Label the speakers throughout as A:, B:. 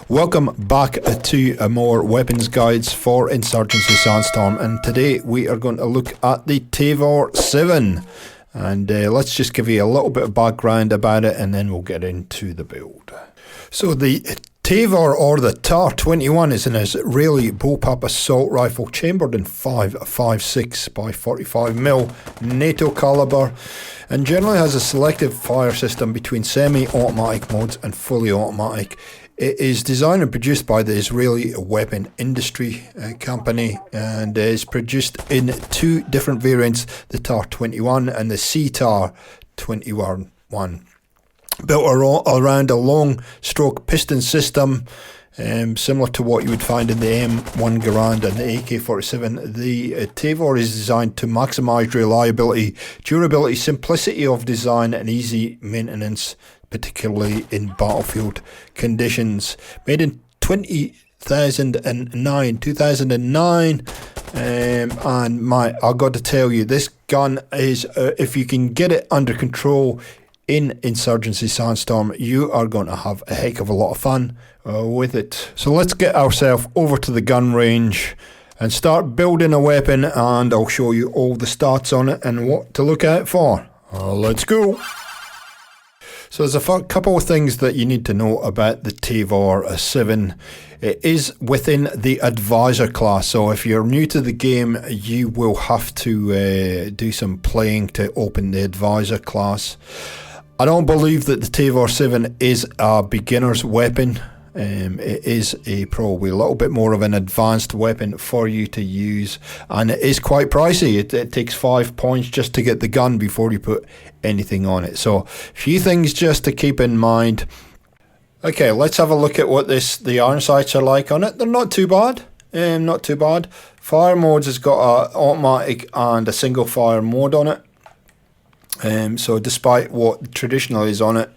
A: Welcome back to more weapons guides for Insurgency Sandstorm, and today we are going to look at the TAVR 7, and let's just give you a little bit of background about it and then we'll get into the build. So the TAVR, or the TAR-21, is an Israeli bullpup assault rifle chambered in 5.56 by 45mm NATO caliber, and generally has a selective fire system between semi-automatic modes and fully automatic. It is designed and produced by the Israeli Weapon Industry Company, and is produced in two different variants, the TAR-21 and the CTAR-21. Built around a long stroke piston system, similar to what you would find in the M1 Garand and the AK-47. The TAVR is designed to maximise reliability, durability, simplicity of design and easy maintenance, particularly in battlefield conditions. Made in 2009, and I've got to tell you, this gun is, if you can get it under control in Insurgency Sandstorm, you are going to have a heck of a lot of fun with it. So let's get ourselves over to the gun range and start building a weapon, and I'll show you all the stats on it and what to look out for. Let's go. So there's a couple of things that you need to know about the TAVR 7. It is within the advisor class, so if you're new to the game, you will have to do some playing to open the advisor class. I don't believe that the TAVR 7 is a beginner's weapon. It is probably a little bit more of an advanced weapon for you to use, and it is quite pricey. It takes 5 points just to get the gun before you put anything on it. So a few things just to keep in mind. Okay, let's have a look at what the iron sights are like on it. They're not too bad. Not too bad. Fire modes has got an automatic and a single fire mode on it. So despite what traditional is on it,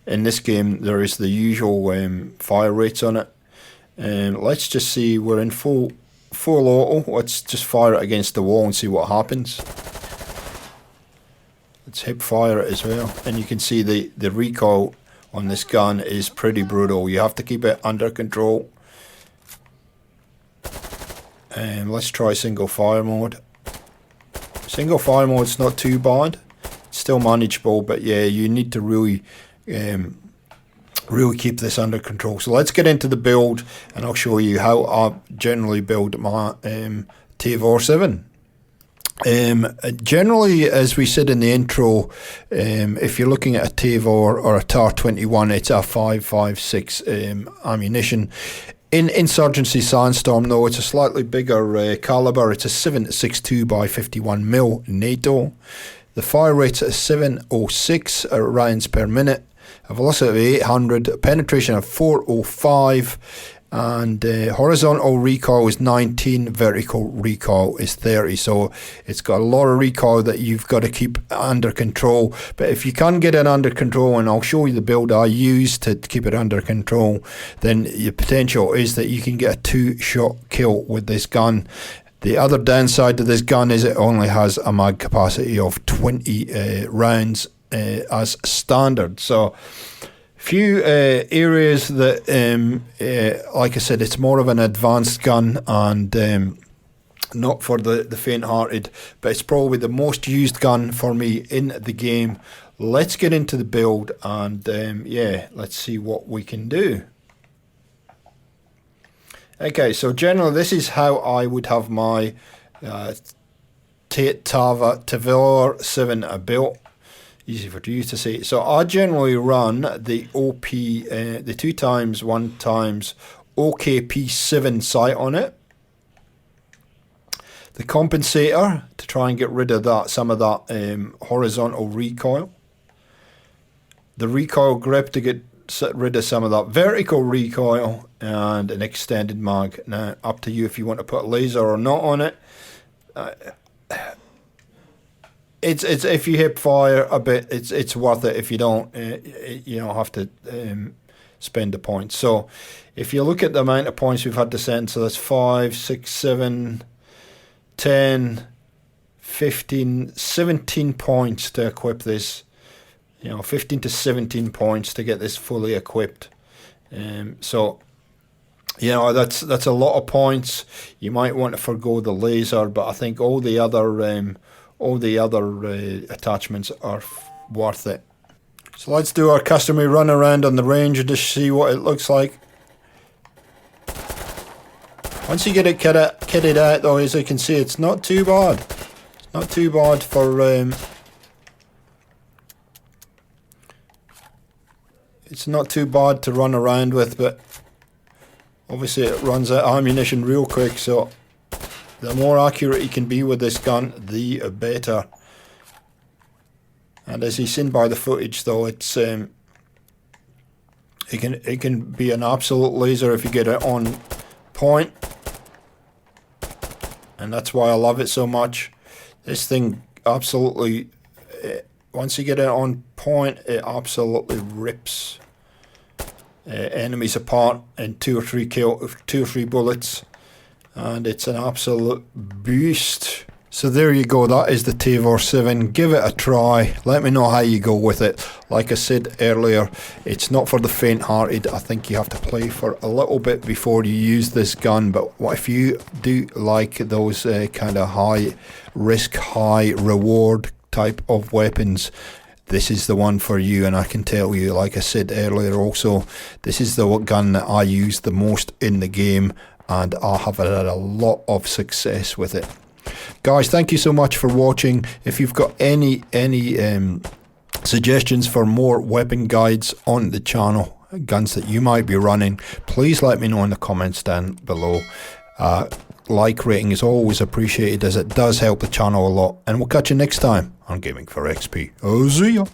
A: in this game there is the usual fire rates on it. Let's just see, we're in full auto. Let's just fire it against the wall and see what happens. Let's hip fire it as well, and you can see the recoil on this gun is pretty brutal. You have to keep it under control. Let's try single fire mode. Single fire mode's not too bad. It's still manageable, but yeah, you need to really keep this under control. So let's get into the build, and I'll show you how I generally build my TAVR 7. Generally, as we said in the intro, if you're looking at a TAVR or a TAR-21, it's a 5.56 ammunition. In Insurgency Sandstorm, though, it's a slightly bigger caliber. It's a 7.62 by 51mm NATO. The fire rate's at 706 rounds per minute, a velocity of 800, penetration of 405, and horizontal recoil is 19, vertical recoil is 30. So it's got a lot of recoil that you've got to keep under control. But if you can get it under control, and I'll show you the build I use to keep it under control, then the potential is that you can get a 2-shot kill with this gun. The other downside to this gun is it only has a mag capacity of 20 rounds as standard. So few areas that, like I said, it's more of an advanced gun, and not for the faint-hearted, but it's probably the most used gun for me in the game. Let's get into the build, and yeah, let's see what we can do. Okay, so generally this is how I would have my TAVR 7 built. Easy for you to see. So I generally run the OP, the 2x1x OKP7 sight on it. The compensator to try and get rid of that, some of that horizontal recoil. The recoil grip to get rid of some of that vertical recoil, and an extended mag. Now, up to you if you want to put a laser or not on it. It's if you hip fire a bit, it's worth it. If you don't, you don't have to spend the points. So, if you look at the amount of points we've had to send, so that's 5, 6, 7, 10, 15, 17 points to equip this. 15 to 17 points to get this fully equipped. So You know, that's a lot of points. You might want to forgo the laser, but I think all the other attachments are worth it. So let's do our customary run around on the range and just see what it looks like. Once you get it kitted out, though, as you can see, it's not too bad. It's not too bad for it's not too bad to run around with, but obviously it runs out of ammunition real quick, so the more accurate you can be with this gun, the better. And as you've seen by the footage, though, it's it can be an absolute laser if you get it on point, and that's why I love it so much. This thing absolutely, once you get it on point, it absolutely rips enemies apart in two or three bullets, and it's an absolute beast. So there you go, that is the Tavor 7. Give it a try, let me know how you go with it. Like I said earlier, it's not for the faint-hearted. I think you have to play for a little bit before you use this gun, but what if you do like those kind of high risk, high reward type of weapons, this is the one for you. And I can tell you, like I said earlier also, this is the gun that I use the most in the game, and I have had a lot of success with it. Guys, thank you so much for watching. If you've got any suggestions for more weapon guides on the channel, guns that you might be running, please let me know in the comments down below. Like rating is always appreciated, as it does help the channel a lot, and we'll catch you next time on Gaming for XP. See ya.